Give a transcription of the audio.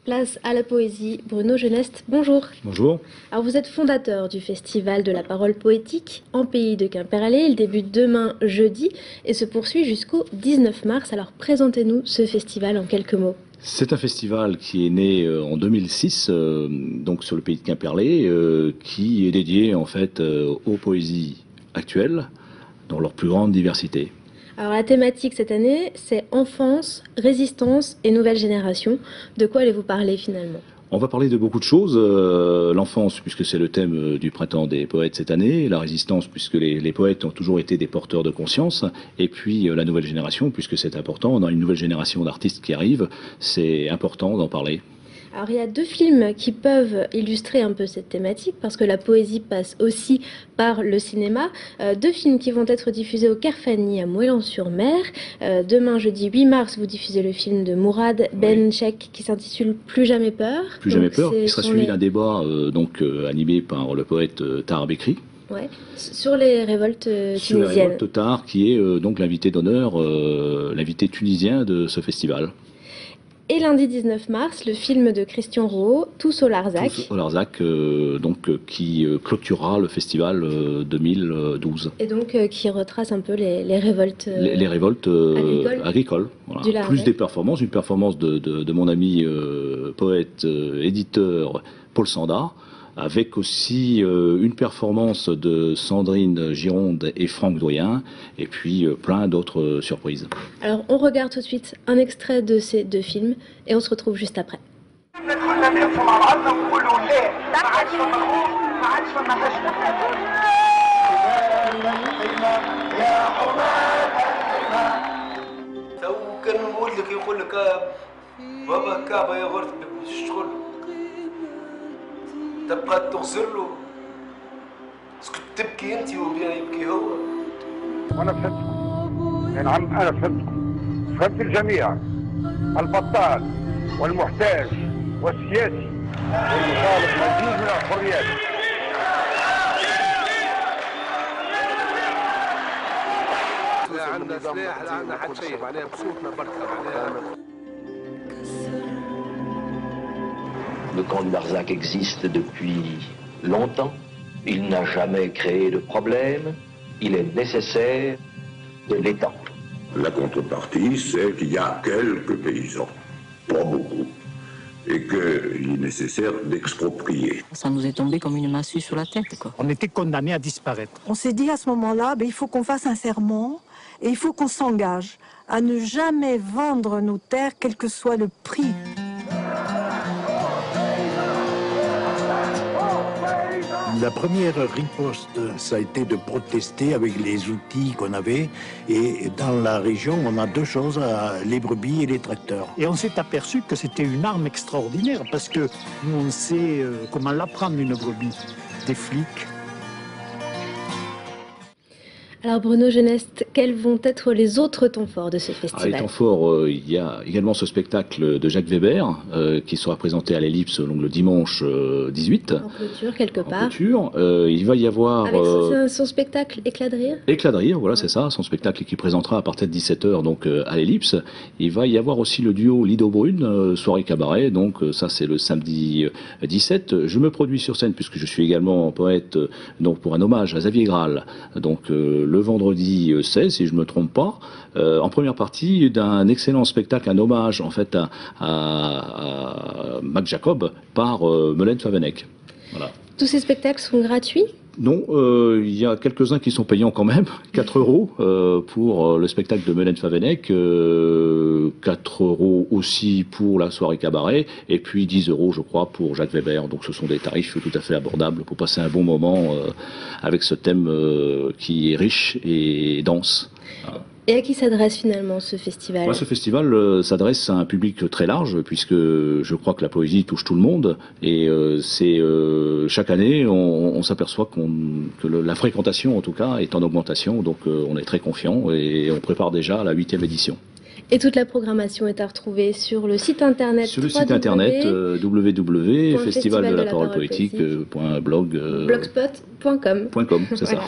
Place à la poésie. Bruno Geneste, bonjour. Bonjour. Alors vous êtes fondateur du Festival de la parole poétique en pays de Quimperlé. Il débute demain jeudi et se poursuit jusqu'au 19 mars. Alors présentez-nous ce festival en quelques mots. C'est un festival qui est né en 2006, donc sur le pays de Quimperlé, qui est dédié en fait aux poésies actuelles dans leur plus grande diversité. Alors la thématique cette année, c'est enfance, résistance et nouvelle génération. De quoi allez-vous parler finalement ? On va parler de beaucoup de choses. L'enfance, puisque c'est le thème du printemps des poètes cette année. La résistance, puisque les poètes ont toujours été des porteurs de conscience. Et puis la nouvelle génération, puisque c'est important. Dans une nouvelle génération d'artistes qui arrivent, c'est important d'en parler. Alors il y a deux films qui peuvent illustrer un peu cette thématique, parce que la poésie passe aussi par le cinéma. Deux films qui vont être diffusés au Kerfani à Moëlan-sur-Mer. Demain, jeudi 8 mars, vous diffusez le film de Mourad Benchek qui s'intitule Plus jamais peur. Plus jamais peur, qui sera suivi d'un débat animé par le poète Tahar Bekri. Ouais. Sur les révoltes tunisiennes. Sur les révoltes Tahar, qui est donc l'invité d'honneur, l'invité tunisien de ce festival. Et lundi 19 mars, le film de Christian Rouault, Tous au Larzac. Tous au Larzac, qui clôturera le festival 2012. Et donc qui retrace un peu les révoltes les révoltes agricoles. Voilà. Plus des performances, une performance de mon ami poète, éditeur Paul Sandard, avec aussi une performance de Sandrine Gironde et Franck Doyen, et puis plein d'autres surprises. Alors on regarde tout de suite un extrait de ces deux films, et on se retrouve juste après. تبقى تغزر له اسكت تبكي انت وبيا يبكي هو. وانا فهمتكم يا نعم، انا فهمتكم، فهمت الجميع، البطال والمحتاج والسياسي والمطالب مزيد من الحريات. لا عندنا سلاح لا عندنا حد شيء، معناها بصوتنا بركه معناها. Le camp de Larzac existe depuis longtemps. Il n'a jamais créé de problème. Il est nécessaire de l'étendre. La contrepartie, c'est qu'il y a quelques paysans, pas beaucoup, et qu'il est nécessaire d'exproprier. Ça nous est tombé comme une massue sur la tête, quoi. On était condamnés à disparaître. On s'est dit à ce moment-là, il faut qu'on fasse un serment et il faut qu'on s'engage à ne jamais vendre nos terres, quel que soit le prix. La première riposte, ça a été de protester avec les outils qu'on avait. Et dans la région, on a deux choses, les brebis et les tracteurs. Et on s'est aperçu que c'était une arme extraordinaire parce que nous, on sait comment l'apprendre une brebis. Des flics. Alors Bruno Geneste, quels vont être les autres temps forts de ce festival ? Les temps forts, il y a également ce spectacle de Jacques Weber qui sera présenté à l'Ellipse le dimanche 18. En clôture, quelque part. En clôture. Il va y avoir... Avec son spectacle Éclat de rire ? Éclat de rire, voilà, c'est ça, son spectacle qui présentera à partir de 17h donc, à l'Ellipse. Il va y avoir aussi le duo Lido Brune, soirée cabaret, donc ça c'est le samedi 17. Je me produis sur scène puisque je suis également poète donc, pour un hommage à Xavier Graal. Donc le vendredi 16, si je ne me trompe pas, en première partie d'un excellent spectacle, un hommage en fait à Mac Jacob par Melaine Favenec. Voilà. Tous ces spectacles sont gratuits ? Non, il y a quelques-uns qui sont payants quand même, 4 euros pour le spectacle de Melaine Favenec, 4 euros aussi pour la soirée cabaret, et puis 10 euros je crois pour Jacques Weber. Donc ce sont des tarifs tout à fait abordables pour passer un bon moment avec ce thème qui est riche et dense. Voilà. Et à qui s'adresse finalement ce festival ? Ce festival s'adresse à un public très large, puisque je crois que la poésie touche tout le monde. Et chaque année, on s'aperçoit que la fréquentation, en tout cas, est en augmentation. Donc on est très confiant et on prépare déjà la 8e édition. Et toute la programmation est à retrouver sur le site internet. Sur le site internet www.festivaldelapparolepoétique.blogspot.com. .com, c'est ça.